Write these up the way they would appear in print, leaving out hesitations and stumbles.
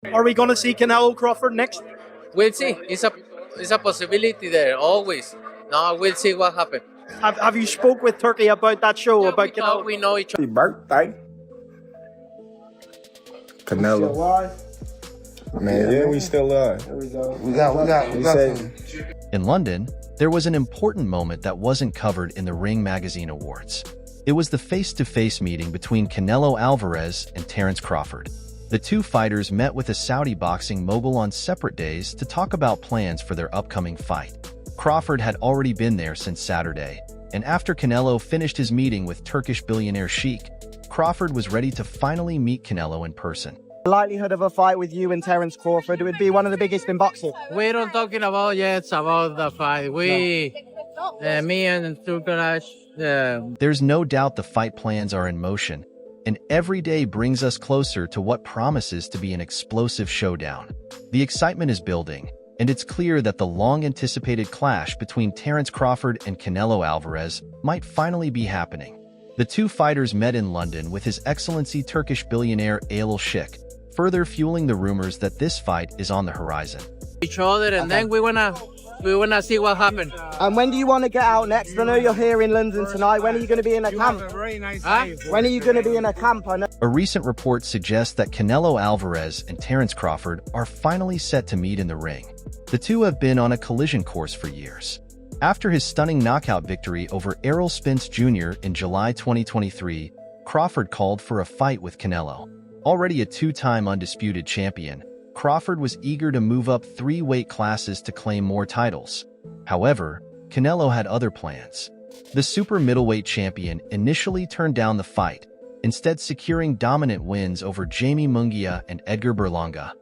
Are we going to see Canelo Crawford next? We'll see. It's a possibility there always. No, we'll see what happens. Have you spoke with Turkey about that show, Yeah, about Canelo? we know each other. Happy birthday, Canelo. Man, yeah, we still alive. We got. In London, there was an important moment that wasn't covered in the Ring Magazine Awards. It was the face-to-face meeting between Canelo Alvarez and Terence Crawford. The two fighters met with a Saudi boxing mogul on separate days to talk about plans for their upcoming fight. Crawford had already been there since Saturday, and after Canelo finished his meeting with Turkish billionaire Sheikh, Crawford was ready to finally meet Canelo in person. The likelihood of a fight with you and Terence Crawford would be one of the biggest in boxing. We're not talking about yet about the fight. Me and Turkish. There's no doubt the fight plans are in motion, and every day brings us closer to what promises to be an explosive showdown. The excitement is building, and it's clear that the long-anticipated clash between Terence Crawford and Canelo Alvarez might finally be happening. The two fighters met in London with His Excellency Turkish billionaire Alel Sheikh, further fueling the rumors that this fight is on the horizon. Each other, and then we wanna see what happens. And when do you want to get out next? I know you're here in London tonight. When are you going to be in a camp? When are you going to be in a camp? I know. A recent report suggests that Canelo Alvarez and Terence Crawford are finally set to meet in the ring. The two have been on a collision course for years. After his stunning knockout victory over Errol Spence Jr. in July 2023, Crawford called for a fight with Canelo. Already a two-time undisputed champion, Crawford was eager to move up 3 weight classes to claim more titles. However, Canelo had other plans. The super middleweight champion initially turned down the fight, instead securing dominant wins over Jamie Munguia and Edgar Berlanga.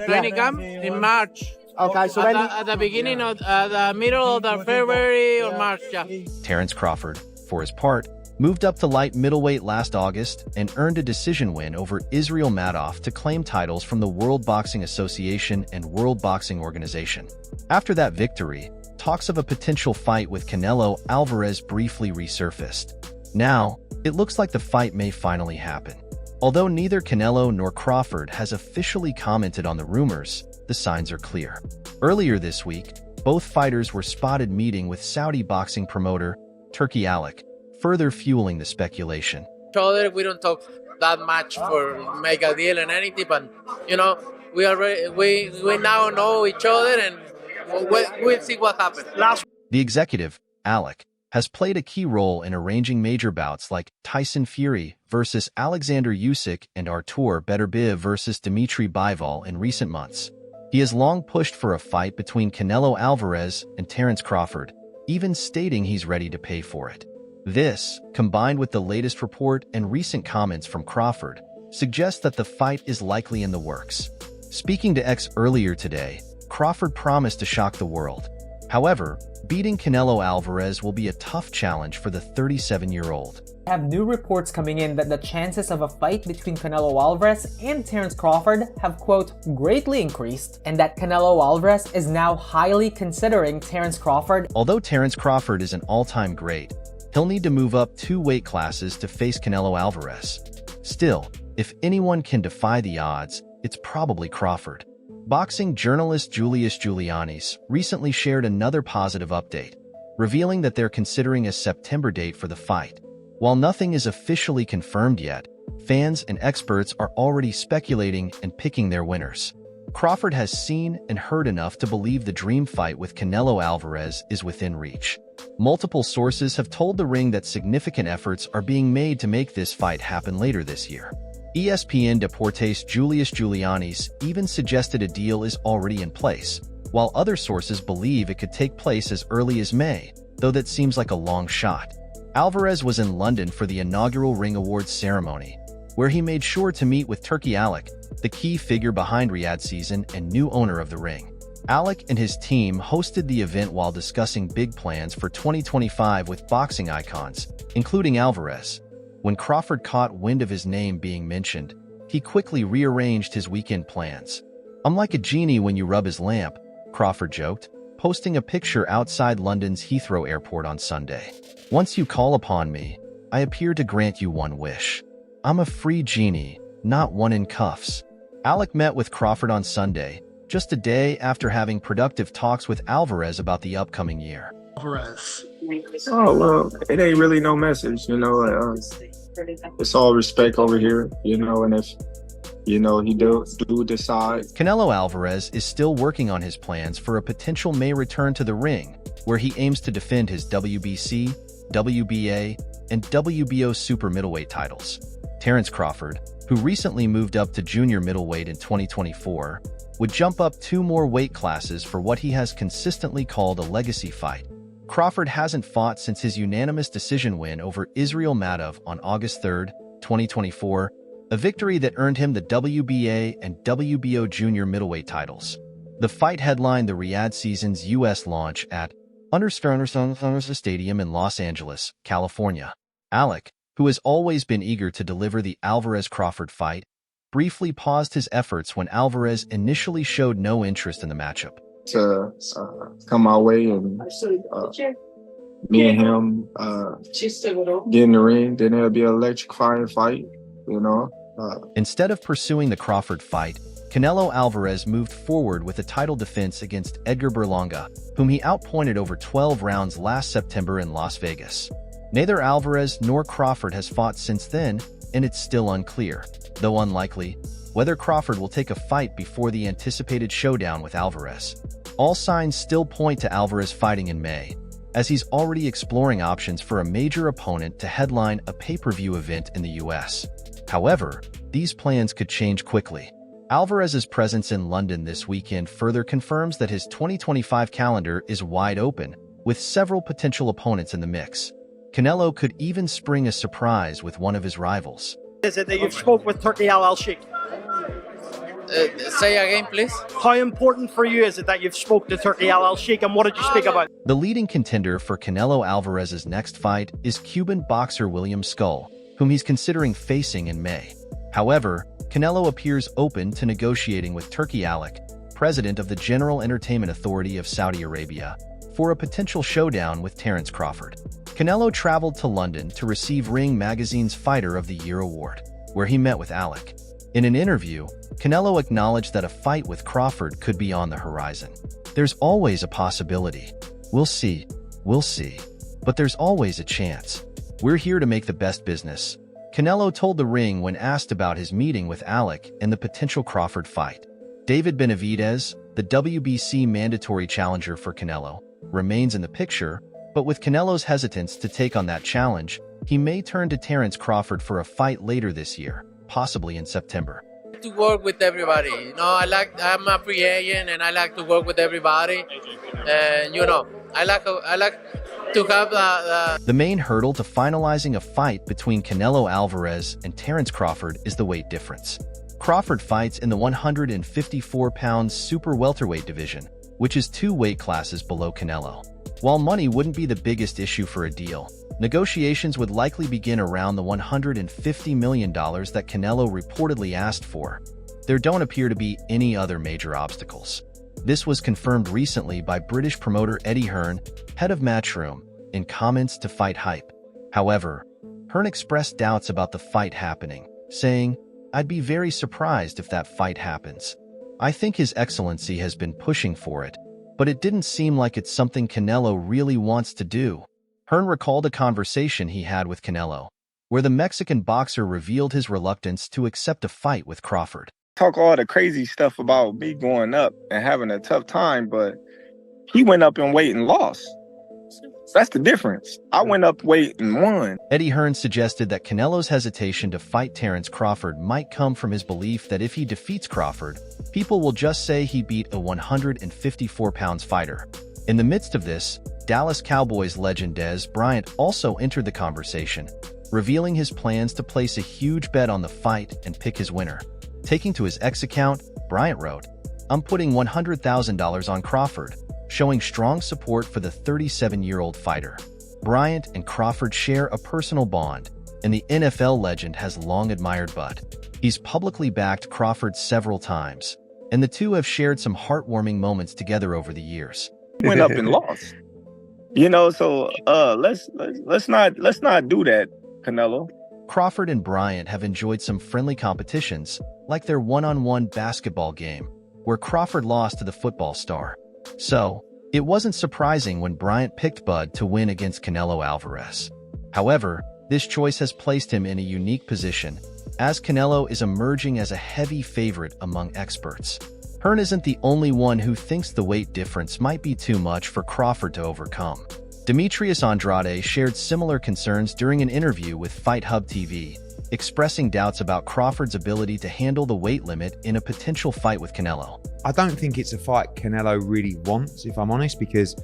Training camp in March. Okay, so at the beginning of the middle of the February or March, yeah. Terence Crawford, for his part, moved up to light middleweight last August and earned a decision win over Israel Madoff to claim titles from the World Boxing Association and World Boxing Organization. After that victory, talks of a potential fight with Canelo Alvarez briefly resurfaced. Now, it looks like the fight may finally happen. Although neither Canelo nor Crawford has officially commented on the rumors, the signs are clear. Earlier this week, both fighters were spotted meeting with Saudi boxing promoter Turki Alek, further fueling the speculation. We don't talk that much for make a deal and anything, but we now know each other, and we'll see what happens. The executive, Alek, has played a key role in arranging major bouts like Tyson Fury versus Alexander Usyk and Artur Beterbiev versus Dmitry Bivol in recent months. He has long pushed for a fight between Canelo Alvarez and Terence Crawford, even stating he's ready to pay for it. This, combined with the latest report and recent comments from Crawford, suggests that the fight is likely in the works. Speaking to X earlier today, Crawford promised to shock the world. However, beating Canelo Alvarez will be a tough challenge for the 37-year-old. I have new reports coming in that the chances of a fight between Canelo Alvarez and Terence Crawford have, quote, greatly increased, and that Canelo Alvarez is now highly considering Terence Crawford. Although Terence Crawford is an all-time great, he'll need to move up 2 weight classes to face Canelo Alvarez. Still, if anyone can defy the odds, it's probably Crawford. Boxing journalist Julius Giulianis recently shared another positive update, revealing that they're considering a September date for the fight. While nothing is officially confirmed yet, fans and experts are already speculating and picking their winners. Crawford has seen and heard enough to believe the dream fight with Canelo Alvarez is within reach. Multiple sources have told the Ring that significant efforts are being made to make this fight happen later this year. ESPN Deportes Julius Giulianis even suggested a deal is already in place, while other sources believe it could take place as early as May, though that seems like a long shot. Alvarez was in London for the inaugural Ring Awards ceremony, where he made sure to meet with Turki Alek, the key figure behind Riyadh Season and new owner of the Ring. Alek and his team hosted the event while discussing big plans for 2025 with boxing icons, including Alvarez. When Crawford caught wind of his name being mentioned, he quickly rearranged his weekend plans. "I'm like a genie when you rub his lamp," Crawford joked, posting a picture outside London's Heathrow Airport on Sunday. "Once you call upon me, I appear to grant you one wish. I'm a free genie, not one in cuffs." Alec met with Crawford on Sunday, just a day after having productive talks with Alvarez about the upcoming year. Alvarez. Oh, well, it ain't really no message, you know. It's all respect over here, you know, and if, you know, he do decide. Canelo Alvarez is still working on his plans for a potential May return to the ring, where he aims to defend his WBC, WBA, and WBO super middleweight titles. Terence Crawford, who recently moved up to junior middleweight in 2024, would jump up 2 more weight classes for what he has consistently called a legacy fight. Crawford hasn't fought since his unanimous decision win over Israel Madov on August 3, 2024, a victory that earned him the WBA and WBO junior middleweight titles. The fight headlined the Riyadh season's U.S. launch at Unfiltered Stadium in Los Angeles, California. Alec, who has always been eager to deliver the Alvarez-Crawford fight, briefly paused his efforts when Alvarez initially showed no interest in the matchup. To come my way and me and him get in the ring, then it'll be an electrifying fight, you know. Instead of pursuing the Crawford fight, Canelo Alvarez moved forward with a title defense against Edgar Berlanga, whom he outpointed over 12 rounds last September in Las Vegas. Neither Alvarez nor Crawford has fought since then, and it's still unclear, though unlikely, whether Crawford will take a fight before the anticipated showdown with Alvarez. All signs still point to Alvarez fighting in May, as he's already exploring options for a major opponent to headline a pay-per-view event in the US. However, these plans could change quickly. Alvarez's presence in London this weekend further confirms that his 2025 calendar is wide open, with several potential opponents in the mix. Canelo could even spring a surprise with one of his rivals. Is it that you've spoke with Turki Al-Sheikh? Say again, please. How important for you is it that you've spoke to Turki Al-Sheikh, and what did you speak about? The leading contender for Canelo Alvarez's next fight is Cuban boxer William Skull, whom he's considering facing in May. However, Canelo appears open to negotiating with Turki Alec, president of the General Entertainment Authority of Saudi Arabia, for a potential showdown with Terence Crawford. Canelo traveled to London to receive Ring Magazine's Fighter of the Year award, where he met with Alec. In an interview, Canelo acknowledged that a fight with Crawford could be on the horizon. There's always a possibility. We'll see. But there's always a chance. We're here to make the best business, Canelo told the Ring when asked about his meeting with Alec and the potential Crawford fight. David Benavidez, the WBC mandatory challenger for Canelo, remains in the picture, but with Canelo's hesitance to take on that challenge, he may turn to Terence Crawford for a fight later this year, possibly in September. To work with everybody, you know, I'm a free agent and I like to work with everybody, and you know, I like to have The main hurdle to finalizing a fight between Canelo Alvarez and Terence Crawford is the weight difference. Crawford fights in the 154-pound super welterweight division, which is 2 weight classes below Canelo. While money wouldn't be the biggest issue for a deal, negotiations would likely begin around the $150 million that Canelo reportedly asked for. There don't appear to be any other major obstacles. This was confirmed recently by British promoter Eddie Hearn, head of Matchroom, in comments to Fight Hype. However, Hearn expressed doubts about the fight happening, saying, "I'd be very surprised if that fight happens. I think His Excellency has been pushing for it, but it didn't seem like it's something Canelo really wants to do." Hearn recalled a conversation he had with Canelo, where the Mexican boxer revealed his reluctance to accept a fight with Crawford. Talk all the crazy stuff about me going up and having a tough time, but he went up in weight and lost. That's the difference. I went up weight and won. Eddie Hearn suggested that Canelo's hesitation to fight Terence Crawford might come from his belief that if he defeats Crawford, people will just say he beat a 154-pound fighter. In the midst of this, Dallas Cowboys legend Dez Bryant also entered the conversation, revealing his plans to place a huge bet on the fight and pick his winner. Taking to his X account, Bryant wrote, "I'm putting $100,000 on Crawford," showing strong support for the 37-year-old fighter. Bryant and Crawford share a personal bond, and the NFL legend has long admired Bud. He's publicly backed Crawford several times, and the two have shared some heartwarming moments together over the years. Went up and lost. You know, so let's not do that, Canelo. Crawford and Bryant have enjoyed some friendly competitions, like their one-on-one basketball game, where Crawford lost to the football star. So, it wasn't surprising when Bryant picked Bud to win against Canelo Alvarez. However, this choice has placed him in a unique position, as Canelo is emerging as a heavy favorite among experts. Hearn isn't the only one who thinks the weight difference might be too much for Crawford to overcome. Demetrius Andrade shared similar concerns during an interview with Fight Hub TV, expressing doubts about Crawford's ability to handle the weight limit in a potential fight with Canelo. I don't think it's a fight Canelo really wants, if I'm honest, because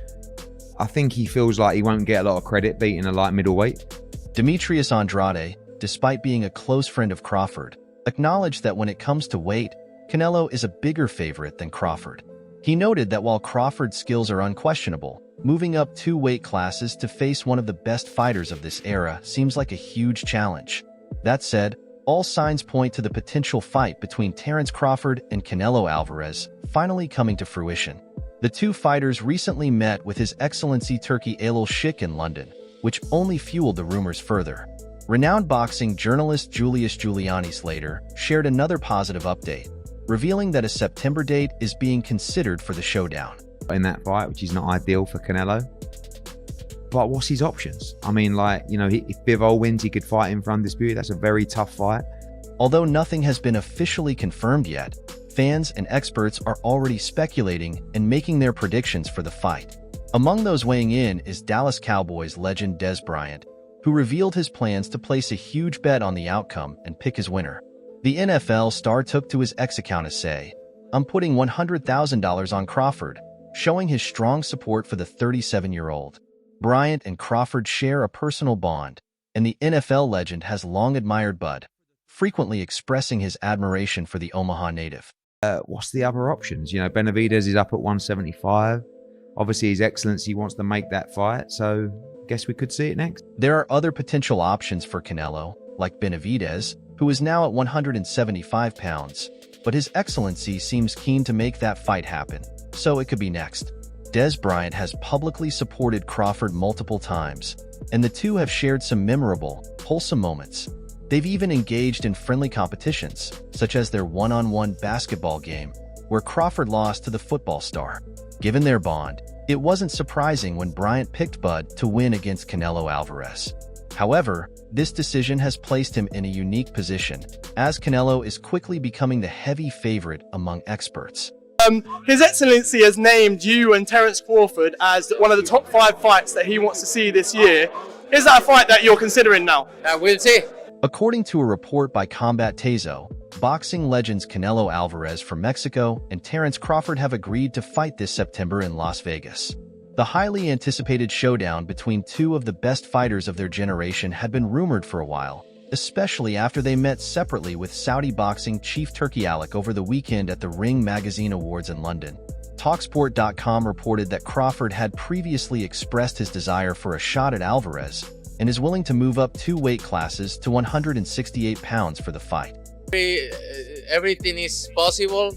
I think he feels like he won't get a lot of credit beating a light middleweight. Demetrius Andrade, despite being a close friend of Crawford, acknowledged that when it comes to weight, Canelo is a bigger favorite than Crawford. He noted that while Crawford's skills are unquestionable, moving up 2 weight classes to face one of the best fighters of this era seems like a huge challenge. That said, all signs point to the potential fight between Terence Crawford and Canelo Alvarez finally coming to fruition. The two fighters recently met with His Excellency Turki Al-Sheikh in London, which only fueled the rumors further. Renowned boxing journalist Julius Giuliani Slater shared another positive update, revealing that a September date is being considered for the showdown. In that fight, which is not ideal for Canelo. But what's his options? I mean, like, you know, if Bivol wins, he could fight him for undisputed. That's a very tough fight. Although nothing has been officially confirmed yet, fans and experts are already speculating and making their predictions for the fight. Among those weighing in is Dallas Cowboys legend Dez Bryant, who revealed his plans to place a huge bet on the outcome and pick his winner. The NFL star took to his X account to say, "I'm putting $100,000 on Crawford," showing his strong support for the 37-year-old. Bryant and Crawford share a personal bond, and the NFL legend has long admired Bud, frequently expressing his admiration for the Omaha native. What's the other options? You know, Benavidez is up at 175. Obviously, His Excellency wants to make that fight, so guess we could see it next. There are other potential options for Canelo, like Benavidez, who is now at 175 pounds, but His Excellency seems keen to make that fight happen, so it could be next. Dez Bryant has publicly supported Crawford multiple times, and the two have shared some memorable, wholesome moments. They've even engaged in friendly competitions, such as their one-on-one basketball game, where Crawford lost to the football star. Given their bond, it wasn't surprising when Bryant picked Bud to win against Canelo Alvarez. However, this decision has placed him in a unique position, as Canelo is quickly becoming the heavy favorite among experts. His Excellency has named you and Terence Crawford as one of the top 5 fights that he wants to see this year. Is that a fight that you're considering now? We'll see. According to a report by Combat Tezo, boxing legends Canelo Alvarez from Mexico and Terence Crawford have agreed to fight this September in Las Vegas. The highly anticipated showdown between two of the best fighters of their generation had been rumored for a while, especially after they met separately with Saudi boxing chief Turki Al-Sheikh over the weekend at the Ring Magazine Awards in London. Talksport.com reported that Crawford had previously expressed his desire for a shot at Alvarez and is willing to move up 2 weight classes to 168 pounds for the fight. Everything is possible.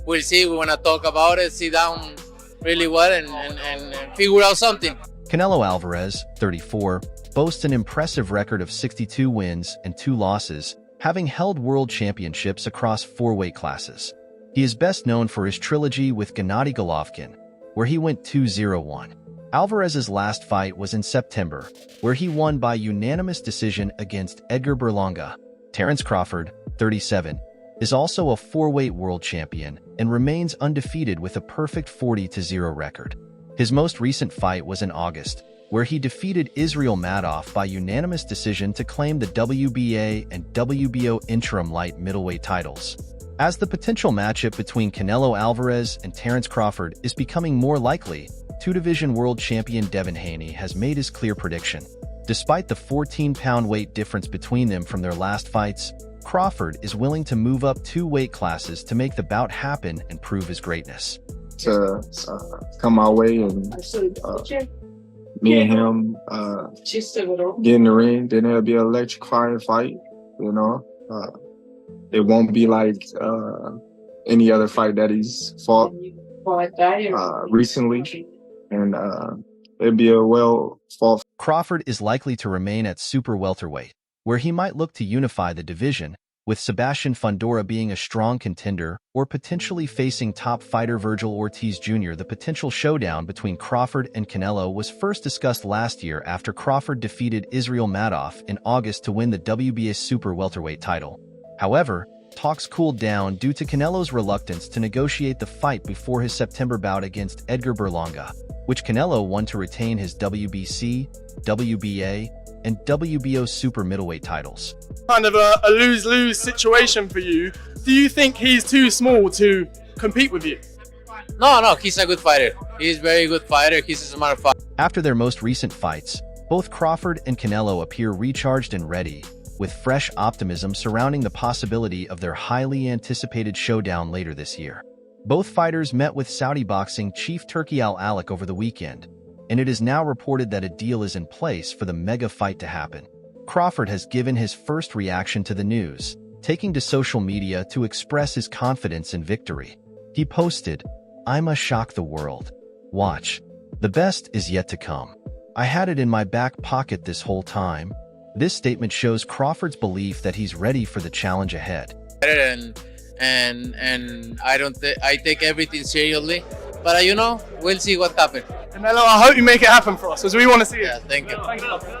We'll see. We want to talk about it, sit down really well and figure out something. Canelo Alvarez, 34, boasts an impressive record of 62 wins and 2 losses, having held world championships across 4 weight classes. He is best known for his trilogy with Gennady Golovkin, where he went 2-0-1. Alvarez's last fight was in September, where he won by unanimous decision against Edgar Berlanga. Terence Crawford, 37, is also a 4-weight world champion and remains undefeated with a perfect 40-0 record. His most recent fight was in August, where he defeated Israel Madoff by unanimous decision to claim the WBA and WBO interim light middleweight titles. As the potential matchup between Canelo Alvarez and Terence Crawford is becoming more likely, 2-division world champion Devin Haney has made his clear prediction. Despite the 14-pound weight difference between them from their last fights, Crawford is willing to move up 2 weight classes to make the bout happen and prove his greatness. To come my way and me and him get in the ring, then it'll be an electrifying fight, you know. It won't be like any other fight that he's fought recently, and it'll be a well-fought. Crawford is likely to remain at super welterweight, where where he might look to unify the division, with Sebastian Fundora being a strong contender or potentially facing top fighter Virgil Ortiz Jr. The potential showdown between Crawford and Canelo was first discussed last year after Crawford defeated Israel Madoff in August to win the WBA super welterweight title. However, talks cooled down due to Canelo's reluctance to negotiate the fight before his September bout against Edgar Berlanga, which Canelo won to retain his WBC, WBA, and WBO super middleweight titles. Kind of a lose-lose situation for you. Do you think he's too small to compete with you? No, he's a good fighter. He's a very good fighter. He's a smart fighter. After their most recent fights, both Crawford and Canelo appear recharged and ready, with fresh optimism surrounding the possibility of their highly anticipated showdown later this year. Both fighters met with Saudi boxing chief Turki Al-Alak over the weekend, and it is now reported that a deal is in place for the mega fight to happen. Crawford has given his first reaction to the news, taking to social media to express his confidence in victory. He posted, "I'ma shock the world. Watch. The best is yet to come. I had it in my back pocket this whole time." This statement shows Crawford's belief that he's ready for the challenge ahead. And I take everything seriously, but we'll see what happens. Canelo, I hope you make it happen for us, because we want to see it. Yeah, thank you.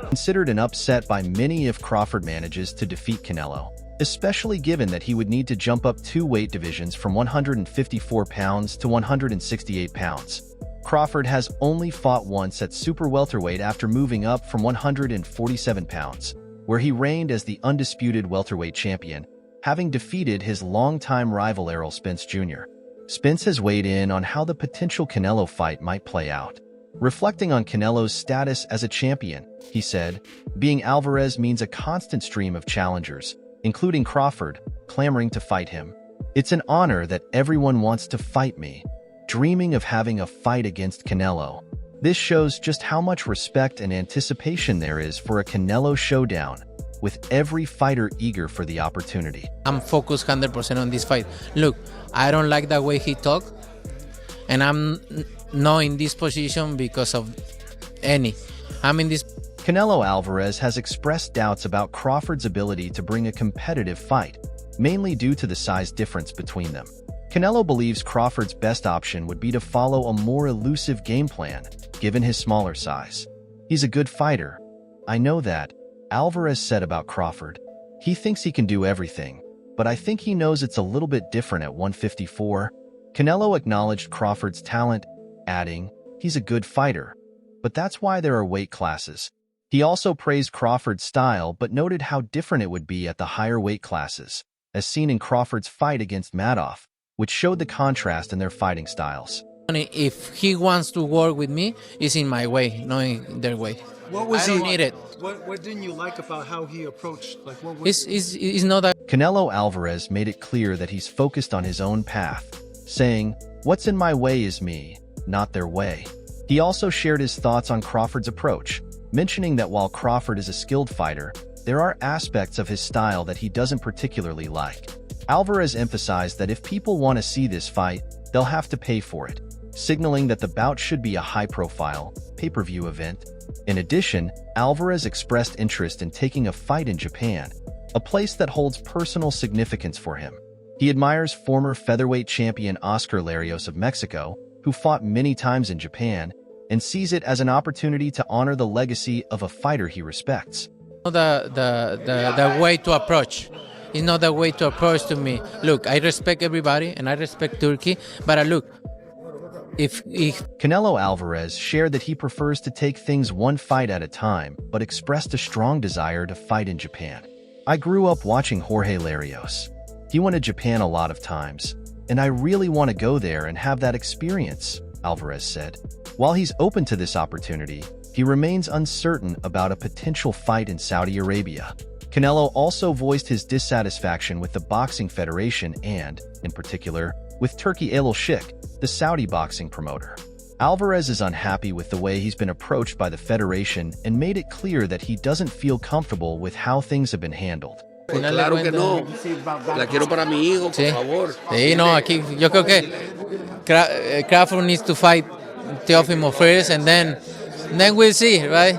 Considered an upset by many if Crawford manages to defeat Canelo, especially given that he would need to jump up 2 weight divisions from 154 pounds to 168 pounds. Crawford has only fought once at super welterweight after moving up from 147 pounds, where he reigned as the undisputed welterweight champion, having defeated his longtime rival Errol Spence Jr. Spence has weighed in on how the potential Canelo fight might play out. Reflecting on Canelo's status as a champion, he said, "Being Alvarez means a constant stream of challengers, including Crawford, clamoring to fight him. It's an honor that everyone wants to fight me, dreaming of having a fight against Canelo. This shows just how much respect and anticipation there is for a Canelo showdown, with every fighter eager for the opportunity." I'm focused 100% on this fight. Look, I don't like the way he talked, and I'm not in this position because of any. I'm in this. Canelo Alvarez has expressed doubts about Crawford's ability to bring a competitive fight, mainly due to the size difference between them. Canelo believes Crawford's best option would be to follow a more elusive game plan, given his smaller size. "He's a good fighter. I know that," Alvarez said about Crawford. "He thinks he can do everything, but I think he knows it's a little bit different at 154. Canelo acknowledged Crawford's talent, adding, "He's a good fighter, but that's why there are weight classes." He also praised Crawford's style but noted how different it would be at the higher weight classes, as seen in Crawford's fight against Madoff, which showed the contrast in their fighting styles. If he wants to work with me, it's in my way, not in their way. I don't need it. What didn't you like about how he approached? Like, what was It's not that. Canelo Alvarez made it clear that he's focused on his own path, saying, "What's in my way is me, not their way." He also shared his thoughts on Crawford's approach, mentioning that while Crawford is a skilled fighter, there are aspects of his style that he doesn't particularly like. Alvarez emphasized that if people want to see this fight, they'll have to pay for it, signaling that the bout should be a high-profile, pay-per-view event. In addition, Alvarez expressed interest in taking a fight in Japan, a place that holds personal significance for him. He admires former featherweight champion Oscar Larios of Mexico, who fought many times in Japan, and sees it as an opportunity to honor the legacy of a fighter he respects. The way to approach. It's not the way to approach to me. Look, I respect everybody, and I respect Turkey, but look, if Canelo Alvarez shared that he prefers to take things one fight at a time, but expressed a strong desire to fight in Japan. "I grew up watching Jorge Larios. He went to Japan a lot of times, and I really want to go there and have that experience," Alvarez said. While he's open to this opportunity, he remains uncertain about a potential fight in Saudi Arabia. Canelo also voiced his dissatisfaction with the Boxing Federation and, in particular, with Turki Al-Sheikh, the Saudi boxing promoter. Alvarez is unhappy with the way he's been approached by the federation and made it clear that he doesn't feel comfortable with how things have been handled. Claro que no. La quiero para mi hijo, por favor. Sí, no, aquí yo creo que Crawford needs to fight Teofimo first, and then we'll see, right?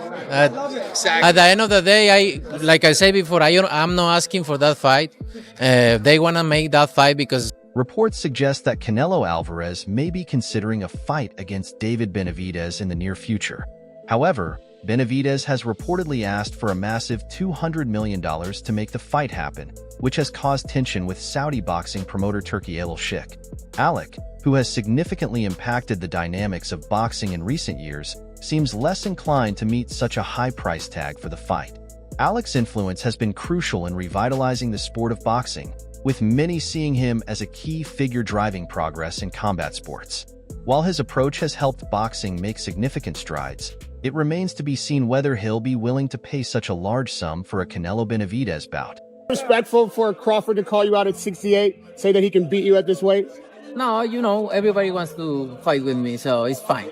Exactly. At the end of the day, like I said before, I'm not asking for that fight. They want to make that fight because Reports suggest that Canelo Alvarez may be considering a fight against David Benavidez in the near future. However, Benavidez has reportedly asked for a massive $200 million to make the fight happen, which has caused tension with Saudi boxing promoter Turki Al-Sheikh. Alec, who has significantly impacted the dynamics of boxing in recent years, seems less inclined to meet such a high price tag for the fight. Alec's influence has been crucial in revitalizing the sport of boxing, with many seeing him as a key figure driving progress in combat sports. While his approach has helped boxing make significant strides, it remains to be seen whether he'll be willing to pay such a large sum for a Canelo Benavidez bout. Respectful for Crawford to call you out at 68, say that he can beat you at this weight? no, everybody wants to fight with me, so it's fine.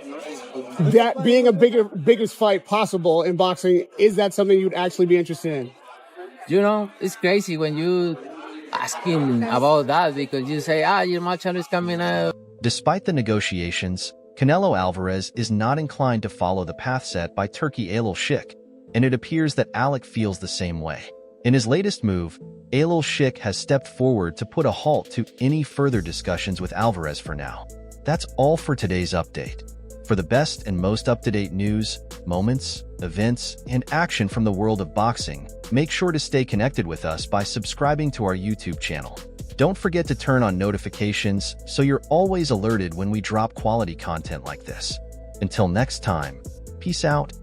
That being a biggest fight possible in boxing, is that something you'd actually be interested in? It's crazy when you asking about that because you say, your match is coming out. Despite the negotiations, Canelo Alvarez is not inclined to follow the path set by Turki Al-Sheikh, and it appears that Alec feels the same way. In his latest move, Al-Sheikh has stepped forward to put a halt to any further discussions with Alvarez for now. That's all for today's update. For the best and most up-to-date news, moments, events, and action from the world of boxing, make sure to stay connected with us by subscribing to our YouTube channel. Don't forget to turn on notifications so you're always alerted when we drop quality content like this. Until next time, peace out